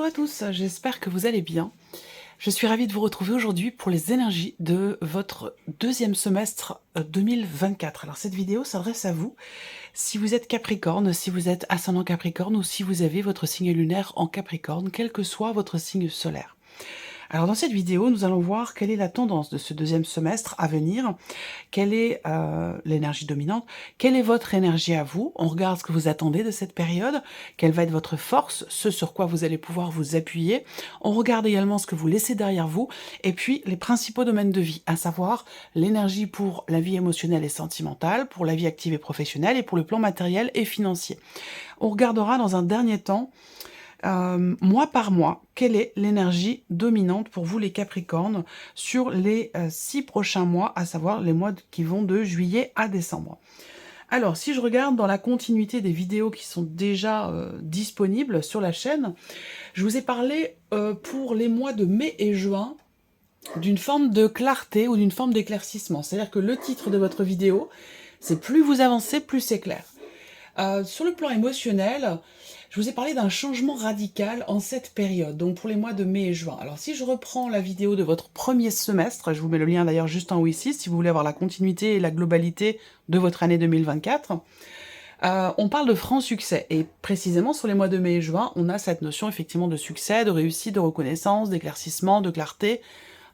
à tous, j'espère que vous allez bien. Je suis ravie de vous retrouver aujourd'hui pour les énergies de votre deuxième semestre 2024. Alors cette vidéo s'adresse à vous si vous êtes Capricorne, si vous êtes ascendant Capricorne ou si vous avez votre signe lunaire en Capricorne, quel que soit votre signe solaire. Alors dans cette vidéo, nous allons voir quelle est la tendance de ce deuxième semestre à venir, quelle est l'énergie dominante, quelle est votre énergie à vous, on regarde ce que vous attendez de cette période, quelle va être votre force, ce sur quoi vous allez pouvoir vous appuyer, on regarde également ce que vous laissez derrière vous, et puis les principaux domaines de vie, à savoir l'énergie pour la vie émotionnelle et sentimentale, pour la vie active et professionnelle, et pour le plan matériel et financier. On regardera dans un dernier temps mois par mois, quelle est l'énergie dominante pour vous les Capricornes sur les 6 prochains mois, à savoir les mois qui vont de juillet à décembre. Alors, si je regarde dans la continuité des vidéos qui sont déjà disponibles sur la chaîne, je vous ai parlé pour les mois de mai et juin d'une forme de clarté ou d'une forme d'éclaircissement. C'est-à-dire que le titre de votre vidéo, c'est plus vous avancez, plus c'est clair. Sur le plan émotionnel, je vous ai parlé d'un changement radical en cette période, donc pour les mois de mai et juin. Alors si je reprends la vidéo de votre premier semestre, je vous mets le lien d'ailleurs juste en haut ici, si vous voulez avoir la continuité et la globalité de votre année 2024, on parle de franc succès, et précisément sur les mois de mai et juin, on a cette notion effectivement de succès, de réussite, de reconnaissance, d'éclaircissement, de clarté,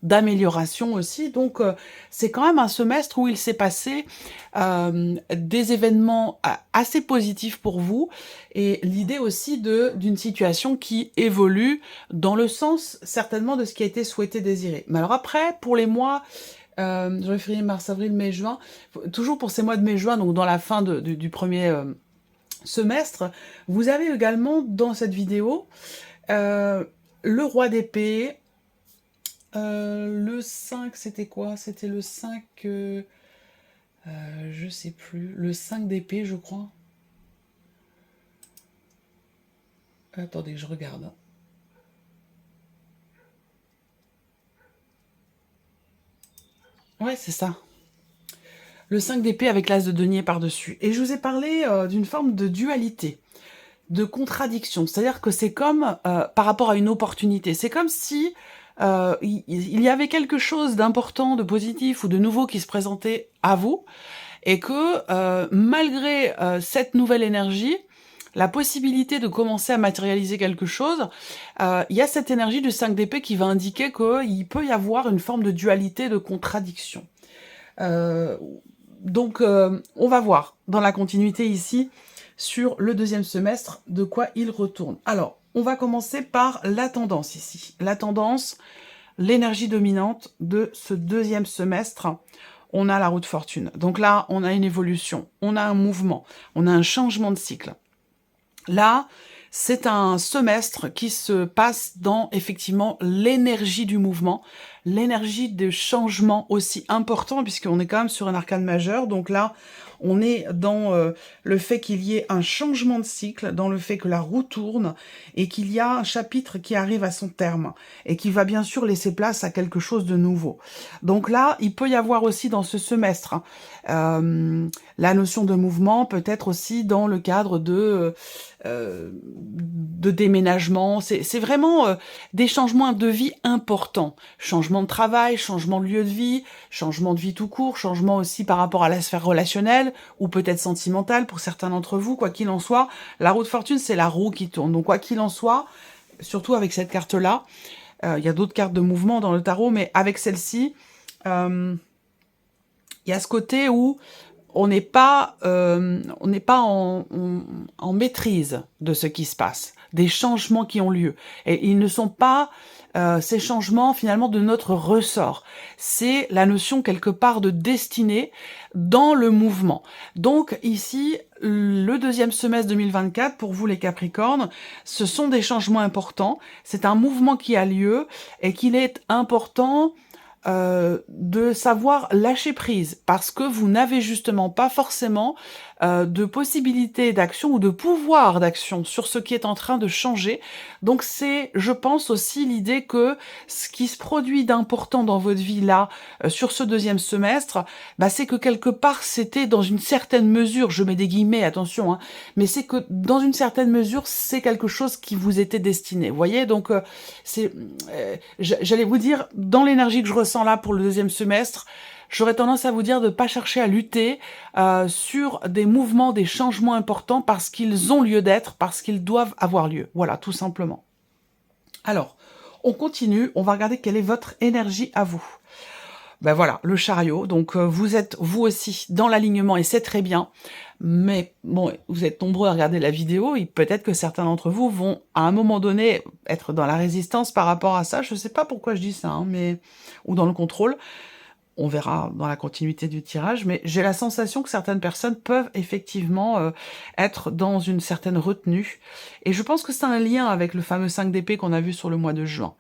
d'amélioration aussi. Donc c'est quand même un semestre où il s'est passé des événements assez positifs pour vous, et l'idée aussi d'une situation qui évolue dans le sens certainement de ce qui a été souhaité, désiré. Mais alors après, pour les mois janvier, février, mars, avril, mai, juin, toujours pour ces mois de mai, juin, donc dans la fin du premier semestre, vous avez également dans cette vidéo le roi d'épée. Le 5, c'était quoi? C'était le 5... je sais plus. Le 5 d'épée, je crois. Attendez, je regarde. Ouais, c'est ça. Le 5 d'épée avec l'as de denier par-dessus. Et je vous ai parlé d'une forme de dualité, de contradiction. C'est-à-dire que c'est comme par rapport à une opportunité. C'est comme si il y avait quelque chose d'important, de positif ou de nouveau qui se présentait à vous, et que malgré cette nouvelle énergie, la possibilité de commencer à matérialiser quelque chose, il y a cette énergie du 5 d'épée qui va indiquer qu'il peut y avoir une forme de dualité, de contradiction. Donc on va voir dans la continuité ici, sur le deuxième semestre, de quoi il retourne. Alors, on va commencer par la tendance ici. La tendance, l'énergie dominante de ce deuxième semestre, on a la roue de fortune. Donc là, on a une évolution, on a un mouvement, on a un changement de cycle. Là, c'est un semestre qui se passe dans, effectivement, l'énergie du mouvement, l'énergie de changement aussi important, puisqu'on est quand même sur un arcane majeur. Donc là, on est dans le fait qu'il y ait un changement de cycle, dans le fait que la roue tourne, et qu'il y a un chapitre qui arrive à son terme, et qui va bien sûr laisser place à quelque chose de nouveau. Donc là, il peut y avoir aussi dans ce semestre la notion de mouvement, peut-être aussi dans le cadre de déménagement. C'est vraiment des changements de vie importants. Changement de travail, changement de lieu de vie, changement de vie tout court, changement aussi par rapport à la sphère relationnelle, ou peut-être sentimentale pour certains d'entre vous. Quoi qu'il en soit, la roue de fortune, c'est la roue qui tourne. Donc quoi qu'il en soit, surtout avec cette carte-là, il y a d'autres cartes de mouvement dans le tarot, mais avec celle-ci, il y a ce côté où on n'est pas en maîtrise de ce qui se passe, des changements qui ont lieu. Et ils ne sont pas ces changements finalement de notre ressort. C'est la notion quelque part de destinée dans le mouvement. Donc ici, le deuxième semestre 2024, pour vous les Capricornes, ce sont des changements importants. C'est un mouvement qui a lieu et qu'il est important de savoir lâcher prise, parce que vous n'avez justement pas forcément de possibilité d'action ou de pouvoir d'action sur ce qui est en train de changer. Donc c'est, je pense aussi, l'idée que ce qui se produit d'important dans votre vie là, sur ce deuxième semestre, bah, c'est que quelque part c'était dans une certaine mesure, je mets des guillemets, attention, hein, mais c'est que dans une certaine mesure, c'est quelque chose qui vous était destiné. Vous voyez, donc j'allais vous dire, dans l'énergie que je ressens là pour le deuxième semestre, j'aurais tendance à vous dire de ne pas chercher à lutter sur des mouvements, des changements importants parce qu'ils ont lieu d'être, parce qu'ils doivent avoir lieu. Voilà, tout simplement. Alors, on continue, on va regarder quelle est votre énergie à vous. Ben voilà, le chariot, donc vous êtes vous aussi dans l'alignement et c'est très bien, mais bon, vous êtes nombreux à regarder la vidéo et peut-être que certains d'entre vous vont à un moment donné être dans la résistance par rapport à ça, je sais pas pourquoi je dis ça, hein, mais ou dans le contrôle, on verra dans la continuité du tirage, mais j'ai la sensation que certaines personnes peuvent effectivement être dans une certaine retenue, et je pense que c'est un lien avec le fameux 5 d'épée qu'on a vu sur le mois de juin,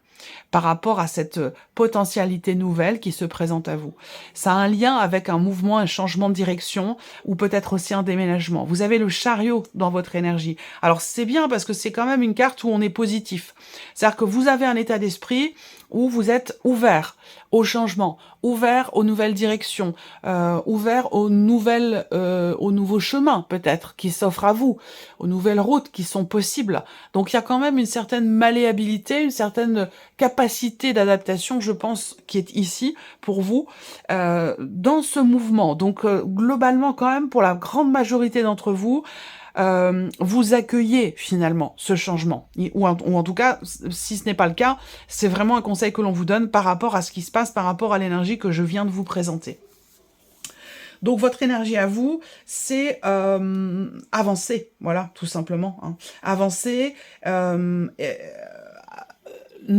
par rapport à cette potentialité nouvelle qui se présente à vous. Ça a un lien avec un mouvement, un changement de direction, ou peut-être aussi un déménagement. Vous avez le chariot dans votre énergie. Alors c'est bien parce que c'est quand même une carte où on est positif. C'est-à-dire que vous avez un état d'esprit où vous êtes ouvert au changement, ouvert aux nouvelles directions, ouvert aux nouveaux chemins peut-être qui s'offrent à vous, aux nouvelles routes qui sont possibles. Donc il y a quand même une certaine malléabilité, une certaine capacité d'adaptation, je pense, qui est ici pour vous dans ce mouvement. Donc globalement quand même, pour la grande majorité d'entre vous, vous accueillez finalement ce changement, ou en tout cas, si ce n'est pas le cas, c'est vraiment un conseil que l'on vous donne par rapport à ce qui se passe, par rapport à l'énergie que je viens de vous présenter. Donc votre énergie à vous, c'est avancer, voilà, tout simplement. Hein. Avancer, ne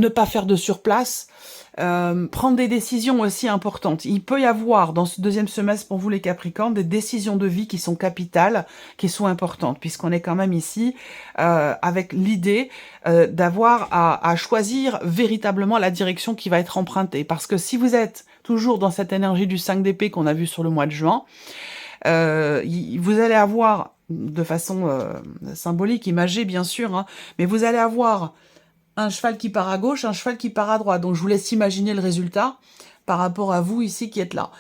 pas faire de surplace, prendre des décisions aussi importantes. Il peut y avoir dans ce deuxième semestre pour vous les Capricornes des décisions de vie qui sont capitales, qui sont importantes, puisqu'on est quand même ici avec l'idée d'avoir à choisir véritablement la direction qui va être empruntée. Parce que si vous êtes toujours dans cette énergie du 5 d'épée qu'on a vu sur le mois de juin, vous allez avoir, de façon symbolique, imagée bien sûr, hein, mais vous allez avoir un cheval qui part à gauche, un cheval qui part à droite. Donc je vous laisse imaginer le résultat par rapport à vous ici qui êtes là.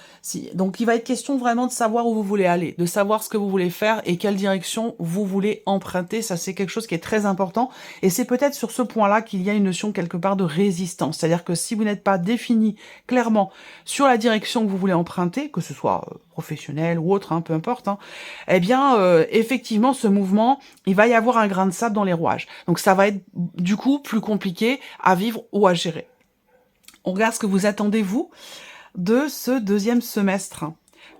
Donc il va être question vraiment de savoir où vous voulez aller, de savoir ce que vous voulez faire et quelle direction vous voulez emprunter. Ça, c'est quelque chose qui est très important. Et c'est peut-être sur ce point-là qu'il y a une notion quelque part de résistance. C'est-à-dire que si vous n'êtes pas défini clairement sur la direction que vous voulez emprunter, que ce soit professionnel ou autre, hein, peu importe, hein, eh bien, effectivement, ce mouvement, il va y avoir un grain de sable dans les rouages. Donc ça va être du coup plus compliqué à vivre ou à gérer. On regarde ce que vous attendez, vous, de ce deuxième semestre.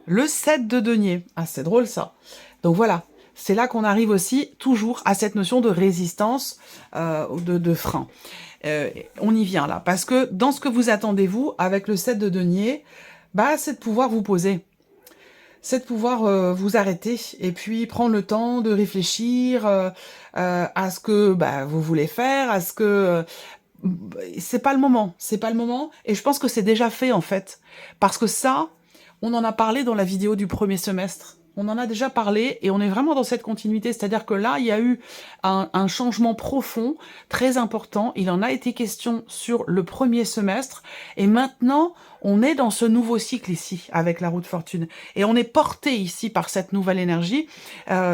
Le 7 de denier. Ah, c'est drôle, ça. Donc voilà, c'est là qu'on arrive aussi toujours à cette notion de résistance, de frein. On y vient là. Parce que dans ce que vous attendez, vous, avec le 7 de denier, bah, c'est de pouvoir vous poser. C'est de pouvoir vous arrêter et puis prendre le temps de réfléchir à ce que bah, vous voulez faire, à ce que... c'est pas le moment, et je pense que c'est déjà fait en fait, parce que ça, on en a parlé dans la vidéo du premier semestre, on en a déjà parlé, et on est vraiment dans cette continuité, c'est-à-dire que là, il y a eu un changement profond, très important, il en a été question sur le premier semestre, et maintenant, on est dans ce nouveau cycle ici, avec la roue de fortune, et on est porté ici par cette nouvelle énergie.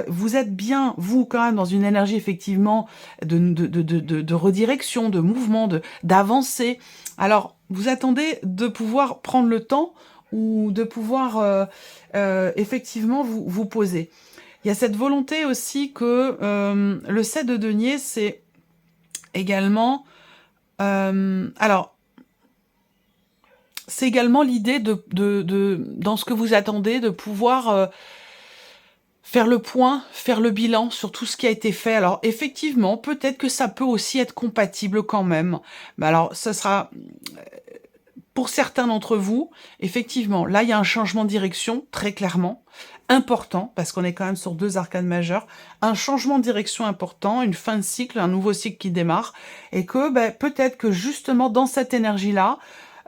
Vous êtes bien, vous, quand même, dans une énergie, effectivement, de redirection, de mouvement, d'avancée. Alors, vous attendez de pouvoir prendre le temps ou de pouvoir effectivement vous poser. Il y a cette volonté aussi que le 7 de denier, c'est également... alors, c'est également l'idée dans ce que vous attendez, de pouvoir faire le point, faire le bilan sur tout ce qui a été fait. Alors, effectivement, peut-être que ça peut aussi être compatible quand même. Mais alors, ce sera... Pour certains d'entre vous, effectivement, là, il y a un changement de direction, très clairement, important, parce qu'on est quand même sur 2 arcanes majeures, un changement de direction important, une fin de cycle, un nouveau cycle qui démarre, et que peut-être que justement, dans cette énergie-là,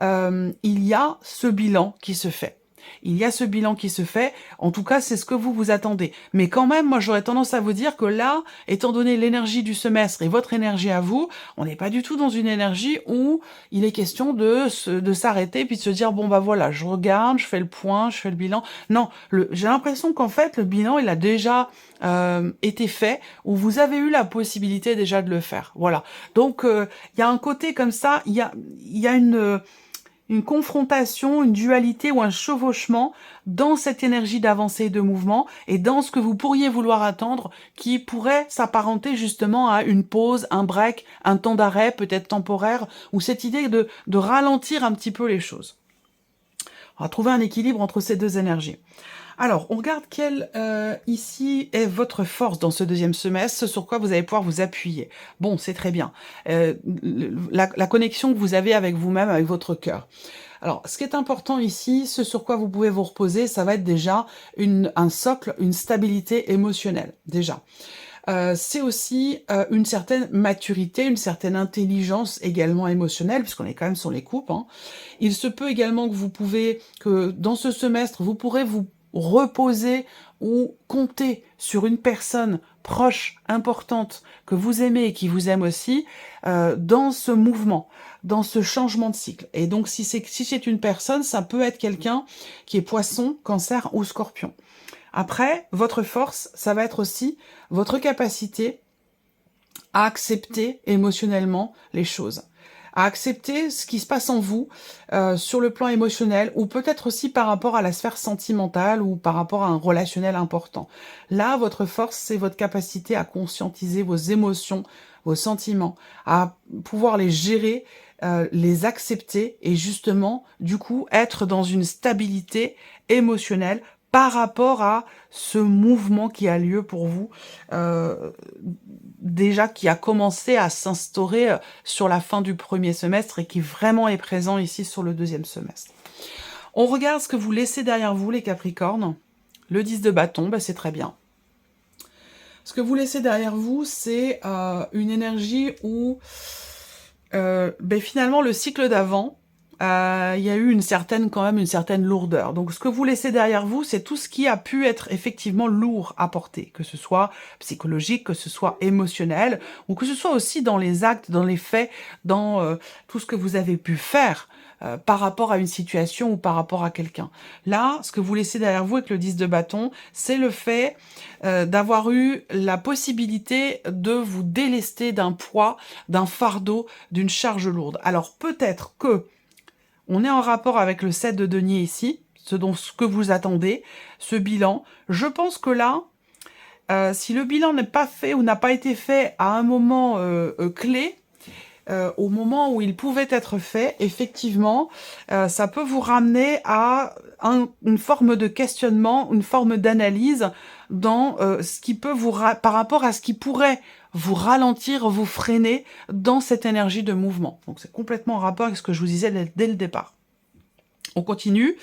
il y a ce bilan qui se fait. Il y a ce bilan qui se fait, en tout cas c'est ce que vous vous attendez. Mais quand même, moi j'aurais tendance à vous dire que là, étant donné l'énergie du semestre et votre énergie à vous, on n'est pas du tout dans une énergie où il est question de s'arrêter puis de se dire bon bah voilà, je regarde, je fais le point, je fais le bilan. Non, j'ai l'impression qu'en fait le bilan il a déjà été fait, où vous avez eu la possibilité déjà de le faire. Voilà. Donc il y a un côté comme ça, il y a une confrontation, une dualité ou un chevauchement dans cette énergie d'avancée et de mouvement et dans ce que vous pourriez vouloir attendre qui pourrait s'apparenter justement à une pause, un break, un temps d'arrêt peut-être temporaire ou cette idée de ralentir un petit peu les choses. On va trouver un équilibre entre ces deux énergies. Alors, on regarde quelle, ici, est votre force dans ce deuxième semestre, ce sur quoi vous allez pouvoir vous appuyer. Bon, c'est très bien. La connexion que vous avez avec vous-même, avec votre cœur. Alors, ce qui est important ici, ce sur quoi vous pouvez vous reposer, ça va être déjà un socle, une stabilité émotionnelle, déjà. C'est aussi une certaine maturité, une certaine intelligence également émotionnelle, puisqu'on est quand même sur les coupes. Hein. Il se peut également que dans ce semestre, vous pourrez vous reposer ou compter sur une personne proche, importante, que vous aimez et qui vous aime aussi, dans ce mouvement, dans ce changement de cycle. Et donc, si c'est une personne, ça peut être quelqu'un qui est poisson, cancer ou scorpion. Après, votre force, ça va être aussi votre capacité à accepter émotionnellement les choses, à accepter ce qui se passe en vous sur le plan émotionnel ou peut-être aussi par rapport à la sphère sentimentale ou par rapport à un relationnel important. Là, votre force, c'est votre capacité à conscientiser vos émotions, vos sentiments, à pouvoir les gérer, les accepter et justement, du coup, être dans une stabilité émotionnelle par rapport à ce mouvement qui a lieu pour vous, déjà qui a commencé à s'instaurer sur la fin du premier semestre et qui vraiment est présent ici sur le deuxième semestre. On regarde ce que vous laissez derrière vous, les Capricornes. Le 10 de bâton, ben c'est très bien. Ce que vous laissez derrière vous, c'est une énergie où finalement le cycle d'avant, il y a eu quand même une certaine lourdeur. Donc ce que vous laissez derrière vous, c'est tout ce qui a pu être effectivement lourd à porter, que ce soit psychologique, que ce soit émotionnel, ou que ce soit aussi dans les actes, dans les faits, dans tout ce que vous avez pu faire par rapport à une situation ou par rapport à quelqu'un. Là, ce que vous laissez derrière vous avec le 10 de bâton, c'est le fait d'avoir eu la possibilité de vous délester d'un poids, d'un fardeau, d'une charge lourde. Alors peut-être que on est en rapport avec le 7 de denier ici, ce que vous attendez, ce bilan. Je pense que là, si le bilan n'est pas fait ou n'a pas été fait à un moment clé, au moment où il pouvait être fait, effectivement, ça peut vous ramener à une forme de questionnement, une forme d'analyse dans ce qui peut par rapport à ce qui pourrait vous ralentir, vous freiner dans cette énergie de mouvement. Donc c'est complètement en rapport avec ce que je vous disais dès le départ. On continue.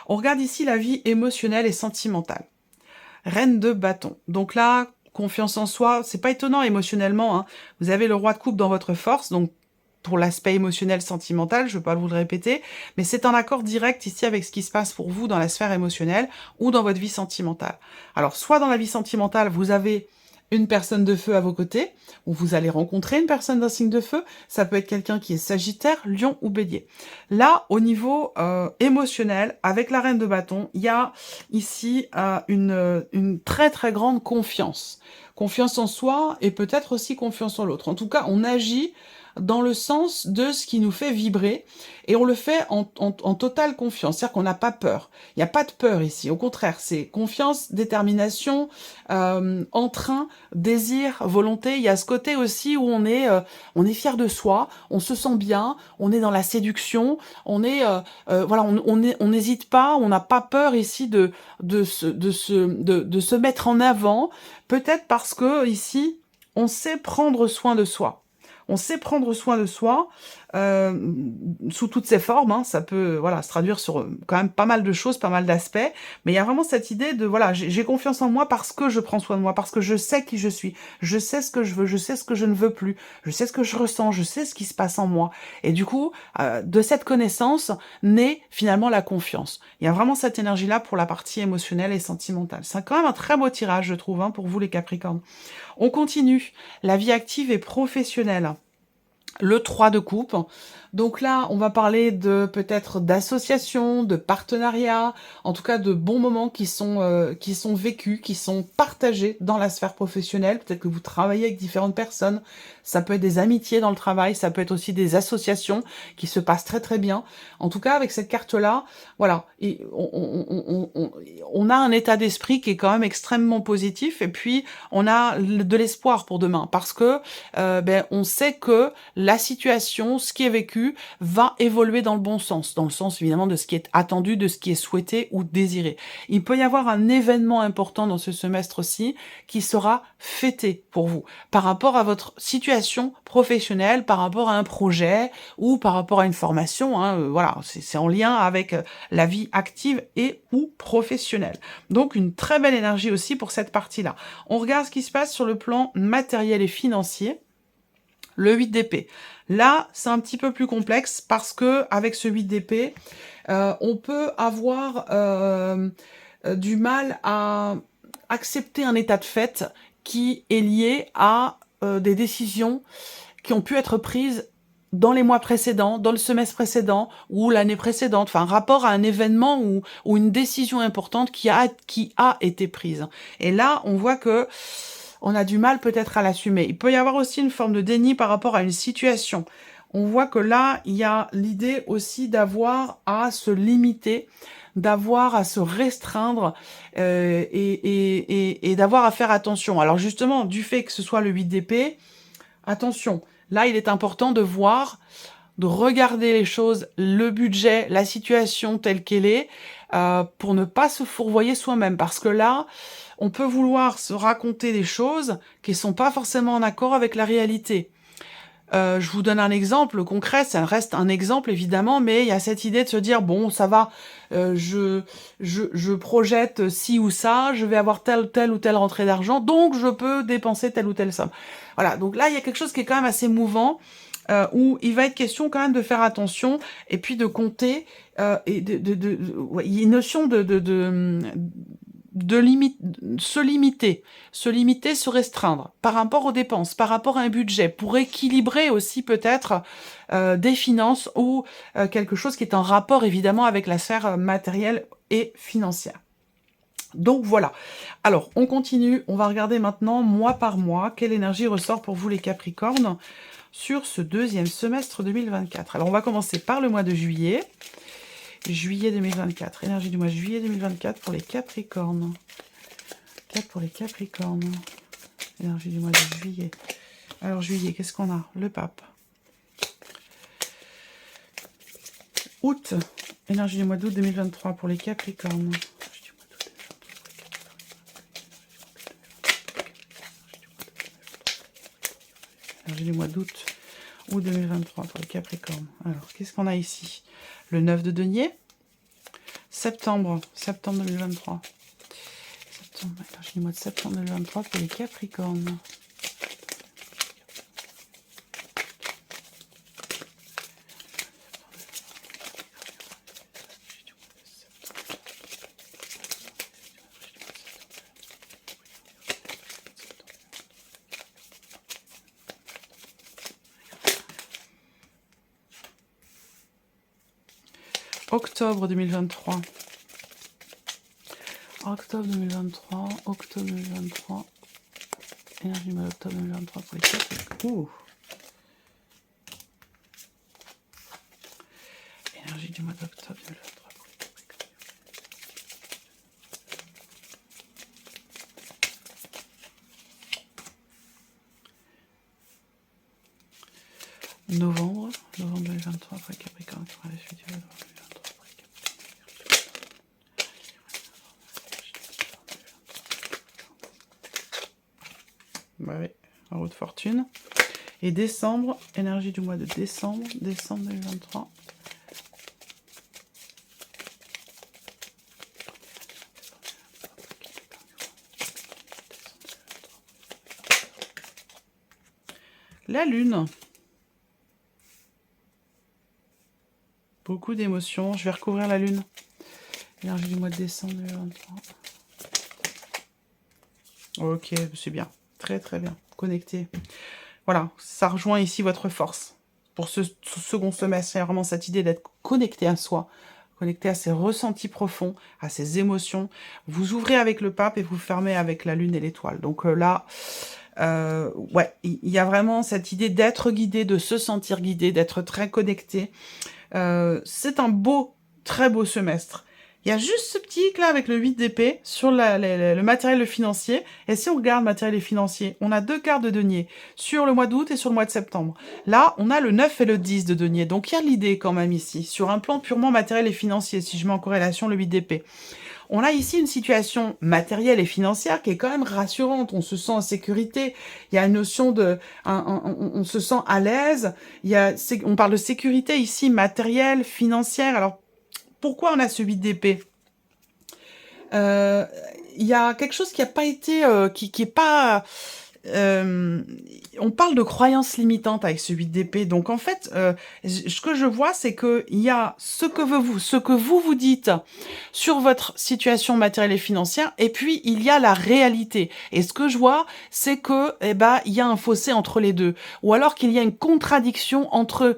On regarde ici la vie émotionnelle et sentimentale. Reine de bâton. Donc là, confiance en soi, c'est pas étonnant émotionnellement. Hein. Vous avez le roi de coupe dans votre force, donc pour l'aspect émotionnel, sentimental, je ne vais pas vous le répéter, mais c'est un accord direct ici avec ce qui se passe pour vous dans la sphère émotionnelle ou dans votre vie sentimentale. Alors, soit dans la vie sentimentale, vous avez une personne de feu à vos côtés, ou vous allez rencontrer une personne d'un signe de feu, ça peut être quelqu'un qui est Sagittaire, Lion ou Bélier. Là, au niveau émotionnel, avec la reine de bâton, il y a ici une très très grande confiance. Confiance en soi et peut-être aussi confiance en l'autre. En tout cas, on agit dans le sens de ce qui nous fait vibrer, et on le fait en totale confiance, c'est-à-dire qu'on n'a pas peur. Il n'y a pas de peur ici, au contraire, c'est confiance, détermination, entrain, désir, volonté. Il y a ce côté aussi où on est fier de soi, on se sent bien, on est dans la séduction, on est voilà, on n'hésite pas, on n'a pas peur ici de se mettre en avant, peut-être parce que ici on sait prendre soin de soi. On sait prendre soin de soi sous toutes ses formes, hein. Ça peut, voilà, se traduire sur, quand même pas mal de choses, pas mal d'aspects, mais il y a vraiment cette idée de, voilà, j'ai confiance en moi parce que je prends soin de moi, parce que je sais qui je suis, je sais ce que je veux, je sais ce que je ne veux plus, je sais ce que je ressens, je sais ce qui se passe en moi. Et du coup, de cette connaissance naît finalement la confiance. Il y a vraiment cette énergie-là pour la partie émotionnelle et sentimentale. C'est quand même un très beau tirage, je trouve, hein, pour vous les Capricornes. On continue. La vie active et professionnelle. Le 3 de coupe. Donc là, on va parler de peut-être d'associations, de partenariats, en tout cas de bons moments qui sont vécus, qui sont partagés dans la sphère professionnelle. Peut-être que vous travaillez avec différentes personnes. Ça peut être des amitiés dans le travail, ça peut être aussi des associations qui se passent très très bien. En tout cas, avec cette carte-là, voilà, et on a un état d'esprit qui est quand même extrêmement positif. Et puis, on a de l'espoir pour demain parce que on sait que la situation, ce qui est vécu, va évoluer dans le bon sens, dans le sens évidemment de ce qui est attendu, de ce qui est souhaité ou désiré. Il peut y avoir un événement important dans ce semestre-ci qui sera fêté pour vous, par rapport à votre situation professionnelle, par rapport à un projet ou par rapport à une formation, hein, voilà, c'est en lien avec la vie active et ou professionnelle. Donc une très belle énergie aussi pour cette partie-là. On regarde ce qui se passe sur le plan matériel et financier. Le 8 d'épée. Là, c'est un petit peu plus complexe parce que avec ce 8 d'épée, on peut avoir du mal à accepter un état de fait qui est lié à des décisions qui ont pu être prises dans les mois précédents, dans le semestre précédent ou l'année précédente, enfin rapport à un événement ou une décision importante qui a été prise. Et là, on voit que on a du mal peut-être à l'assumer. Il peut y avoir aussi une forme de déni par rapport à une situation. On voit que là, il y a l'idée aussi d'avoir à se limiter, d'avoir à se restreindre et d'avoir à faire attention. Alors justement, du fait que ce soit le 8 d'épée, attention, là, il est important de voir, de regarder les choses, le budget, la situation telle qu'elle est, pour ne pas se fourvoyer soi-même. Parce que là, on peut vouloir se raconter des choses qui ne sont pas forcément en accord avec la réalité. Je vous donne un exemple concret, ça reste un exemple évidemment, mais il y a cette idée de se dire, bon, ça va, je projette ci ou ça, je vais avoir telle ou telle rentrée d'argent, donc je peux dépenser telle ou telle somme. Voilà, donc là, il y a quelque chose qui est quand même assez mouvant, où il va être question quand même de faire attention, et puis de compter, et ouais, il y a une notion se limiter, se restreindre par rapport aux dépenses, par rapport à un budget, pour équilibrer aussi peut-être des finances ou quelque chose qui est en rapport évidemment avec la sphère matérielle et financière. Donc voilà. Alors, on continue. On va regarder maintenant, mois par mois, quelle énergie ressort pour vous les Capricornes sur ce deuxième semestre 2024. Alors, on va commencer par le mois de juillet. Juillet 2024, énergie du mois de juillet 2024 pour les Capricornes. 4 pour les Capricornes. Énergie du mois de juillet. Alors juillet, qu'est-ce qu'on a? Le pape. Août, énergie du mois d'août 2023 pour les Capricornes. Énergie du mois d'août, août 2023 pour les Capricornes. Alors, qu'est-ce qu'on a ici? Le 9 de denier. Septembre 2023. Énergie du mois de septembre 2023 pour les Capricornes. Octobre 2023. Octobre 2023. Octobre 2023. Énergie du mois d'octobre 2023 pour les Capricornes. Énergie du mois d'octobre 2023 pour les Capricornes. Novembre 2023 pour les Capricornes. Bah oui, en roue de fortune. Et décembre, énergie du mois de décembre, décembre 2023. La lune. Beaucoup d'émotions. Je vais recouvrir la lune. Énergie du mois de décembre 2023. Ok, c'est bien. Très très bien. Connecté. Voilà, ça rejoint ici votre force. Pour ce second semestre, il y a vraiment cette idée d'être connecté à soi, connecté à ses ressentis profonds, à ses émotions. Vous ouvrez avec le pape et vous fermez avec la lune et l'étoile. Donc là, ouais, il y a vraiment cette idée d'être guidé, de se sentir guidé, d'être très connecté. C'est un beau, très beau semestre. Il y a juste ce petit hic là avec le 8 d'épée sur le matériel financier. Et si on regarde matériel et financier, on a 2 cartes de denier sur le mois d'août et sur le mois de septembre. Là, on a le 9 et le 10 de denier. Donc il y a l'idée quand même ici, sur un plan purement matériel et financier, si je mets en corrélation le 8 d'épée. On a ici une situation matérielle et financière qui est quand même rassurante. On se sent en sécurité. Il y a une notion de... on se sent à l'aise. On parle de sécurité ici, matérielle, financière. Alors, pourquoi on a ce 8 d'épée? Il y a quelque chose qui n'a pas été... qui est pas... on parle de croyances limitantes avec ce 8 d'épée. Donc en fait, ce que je vois, c'est qu'il y a ce que vous dites sur votre situation matérielle et financière, et puis il y a la réalité. Et ce que je vois, c'est que il y a un fossé entre les deux, ou alors qu'il y a une contradiction entre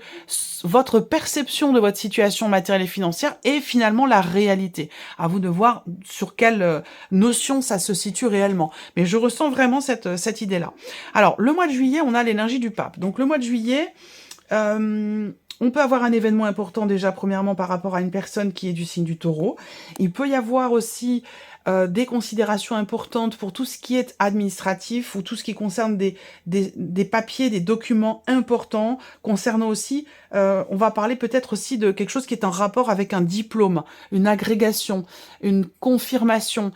votre perception de votre situation matérielle et financière et finalement la réalité. À vous de voir sur quelle notion ça se situe réellement. Mais je ressens vraiment cette idée-là. Alors, le mois de juillet, on a l'énergie du pape. Donc, le mois de juillet, on peut avoir un événement important déjà, premièrement, par rapport à une personne qui est du signe du taureau. Il peut y avoir aussi des considérations importantes pour tout ce qui est administratif ou tout ce qui concerne des papiers, des documents importants, concernant aussi, on va parler peut-être aussi de quelque chose qui est en rapport avec un diplôme, une agrégation, une confirmation,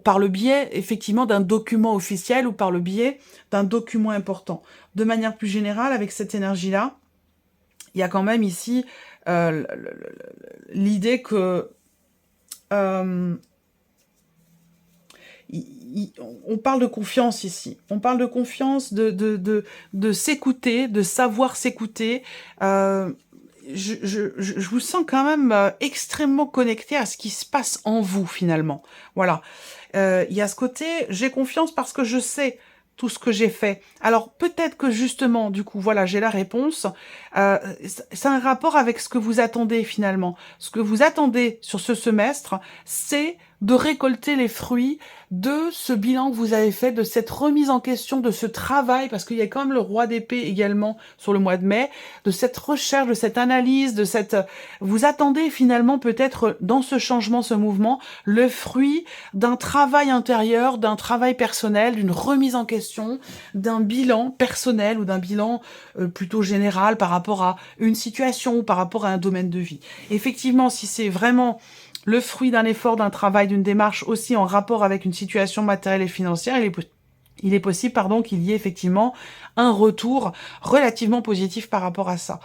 par le biais, effectivement, d'un document officiel ou par le biais d'un document important. De manière plus générale, avec cette énergie-là, il y a quand même ici l'idée que on parle de confiance ici. On parle de confiance, de s'écouter, de savoir s'écouter. Je vous sens quand même extrêmement connecté à ce qui se passe en vous, finalement. Voilà. Il y a ce côté, j'ai confiance parce que je sais tout ce que j'ai fait. Alors, peut-être que justement, du coup, voilà, j'ai la réponse. C'est un rapport avec ce que vous attendez, finalement. Ce que vous attendez sur ce semestre, c'est de récolter les fruits de ce bilan que vous avez fait, de cette remise en question, de ce travail, parce qu'il y a quand même le roi d'épée également sur le mois de mai, de cette recherche, de cette analyse, de cette... Vous attendez finalement peut-être dans ce changement, ce mouvement, le fruit d'un travail intérieur, d'un travail personnel, d'une remise en question, d'un bilan personnel ou d'un bilan plutôt général par rapport à une situation ou par rapport à un domaine de vie. Effectivement, si c'est vraiment le fruit d'un effort, d'un travail, d'une démarche aussi en rapport avec une situation matérielle et financière, il est possible, qu'il y ait effectivement un retour relativement positif par rapport à ça.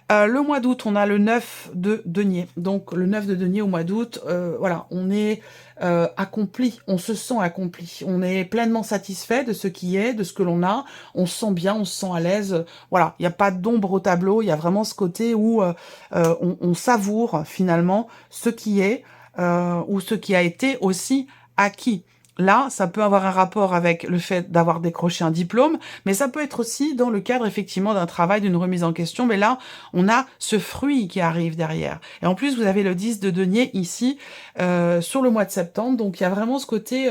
Le mois d'août, on a le 9 de denier. Donc, le 9 de denier au mois d'août, voilà, on est accompli, on se sent accompli. On est pleinement satisfait de ce qui est, de ce que l'on a. On se sent bien, on se sent à l'aise. Voilà, il n'y a pas d'ombre au tableau. Il y a vraiment ce côté où on savoure finalement ce qui est ou ce qui a été aussi acquis. Là, ça peut avoir un rapport avec le fait d'avoir décroché un diplôme, mais ça peut être aussi dans le cadre effectivement d'un travail, d'une remise en question. Mais là, on a ce fruit qui arrive derrière. Et en plus, vous avez le 10 de denier ici sur le mois de septembre. Donc, il y a vraiment ce côté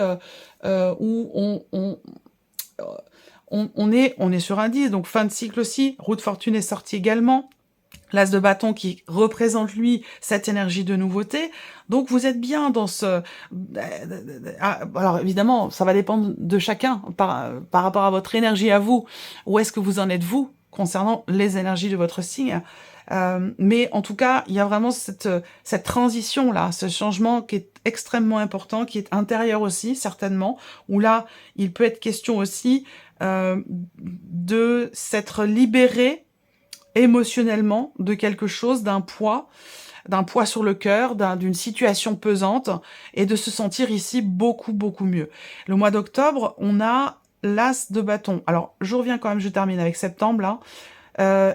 où on est sur un 10. Donc, fin de cycle aussi. Roue de fortune est sortie également. L'as de bâton qui représente, lui, cette énergie de nouveauté. Donc, vous êtes bien dans ce... Alors, évidemment, ça va dépendre de chacun par rapport à votre énergie à vous. Où est-ce que vous en êtes, vous, concernant les énergies de votre signe. Mais en tout cas, il y a vraiment cette transition-là, ce changement qui est extrêmement important, qui est intérieur aussi, certainement, où là, il peut être question aussi de s'être libéré émotionnellement de quelque chose, d'un poids sur le cœur, d'une situation pesante, et de se sentir ici beaucoup, beaucoup mieux. Le mois d'octobre, on a l'As de bâton. Alors, je reviens quand même, je termine avec septembre, là.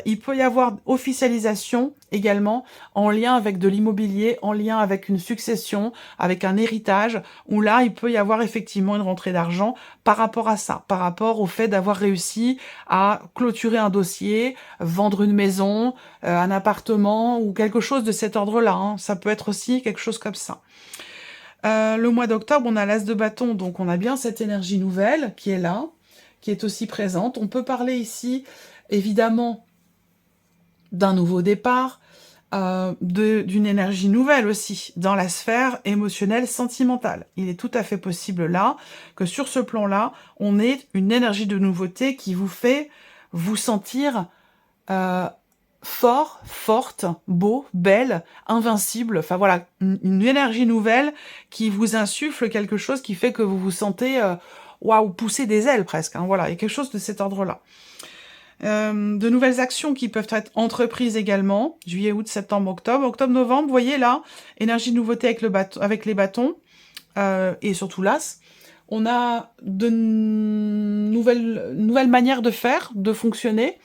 Il peut y avoir officialisation également en lien avec de l'immobilier, en lien avec une succession, avec un héritage, où là, il peut y avoir effectivement une rentrée d'argent par rapport à ça, par rapport au fait d'avoir réussi à clôturer un dossier, vendre une maison, un appartement ou quelque chose de cet ordre-là, hein. Ça peut être aussi quelque chose comme ça. Le mois d'octobre, on a l'As de bâton, donc on a bien cette énergie nouvelle qui est là, qui est aussi présente. On peut parler ici évidemment d'un nouveau départ, d'une énergie nouvelle aussi, dans la sphère émotionnelle, sentimentale. Il est tout à fait possible là, que sur ce plan-là, on ait une énergie de nouveauté qui vous fait vous sentir fort, forte, beau, belle, invincible, enfin voilà, une énergie nouvelle qui vous insuffle quelque chose qui fait que vous vous sentez, waouh, pousser des ailes presque, hein, voilà, il y a quelque chose de cet ordre-là. De nouvelles actions qui peuvent être entreprises également, juillet, août, septembre, octobre. Octobre, novembre, vous voyez là, énergie de nouveauté avec les bâtons, et surtout l'As. On a de nouvelles manières de faire, de fonctionner,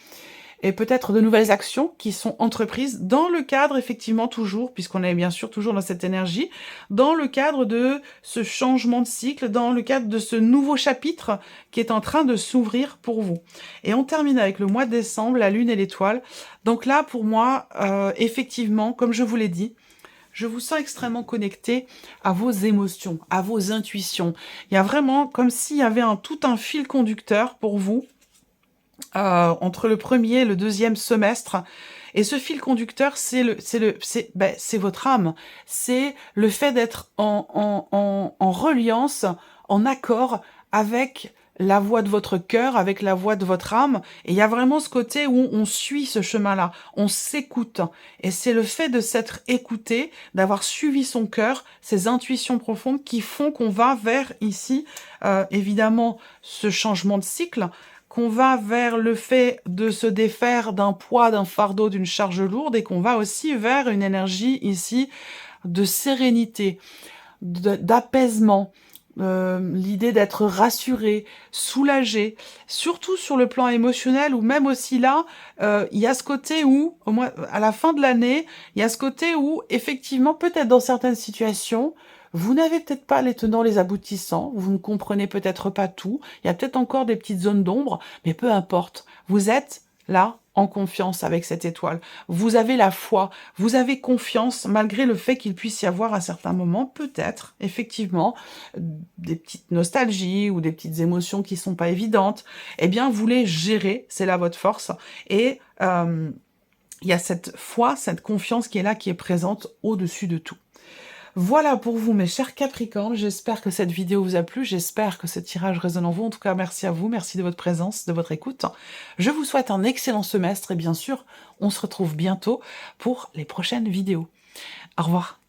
et peut-être de nouvelles actions qui sont entreprises dans le cadre, effectivement, toujours, puisqu'on est bien sûr toujours dans cette énergie, dans le cadre de ce changement de cycle, dans le cadre de ce nouveau chapitre qui est en train de s'ouvrir pour vous. Et on termine avec le mois de décembre, la lune et l'étoile. Donc là, pour moi, effectivement, comme je vous l'ai dit, je vous sens extrêmement connecté à vos émotions, à vos intuitions. Il y a vraiment comme s'il y avait tout un fil conducteur pour vous, entre le premier et le deuxième semestre. Et ce fil conducteur, c'est votre âme. C'est le fait d'être en reliance, en accord avec la voix de votre cœur, avec la voix de votre âme. Et il y a vraiment ce côté où on suit ce chemin-là, on s'écoute. Et c'est le fait de s'être écouté, d'avoir suivi son cœur, ses intuitions profondes qui font qu'on va vers ici, évidemment, ce changement de cycle, qu'on va vers le fait de se défaire d'un poids, d'un fardeau, d'une charge lourde, et qu'on va aussi vers une énergie ici de sérénité, d'apaisement, l'idée d'être rassuré, soulagé, surtout sur le plan émotionnel, ou même aussi là, il y a ce côté où, au moins à la fin de l'année, il y a ce côté où, effectivement, peut-être dans certaines situations, vous n'avez peut-être pas les tenants, les aboutissants, vous ne comprenez peut-être pas tout, il y a peut-être encore des petites zones d'ombre, mais peu importe, vous êtes là, en confiance avec cette étoile. Vous avez la foi, vous avez confiance, malgré le fait qu'il puisse y avoir à certains moments, peut-être, effectivement, des petites nostalgies ou des petites émotions qui sont pas évidentes. Eh bien, vous les gérez, c'est là votre force. Et il y a cette foi, cette confiance qui est là, qui est présente au-dessus de tout. Voilà pour vous, mes chers Capricornes. J'espère que cette vidéo vous a plu. J'espère que ce tirage résonne en vous. En tout cas, merci à vous. Merci de votre présence, de votre écoute. Je vous souhaite un excellent semestre et bien sûr, on se retrouve bientôt pour les prochaines vidéos. Au revoir.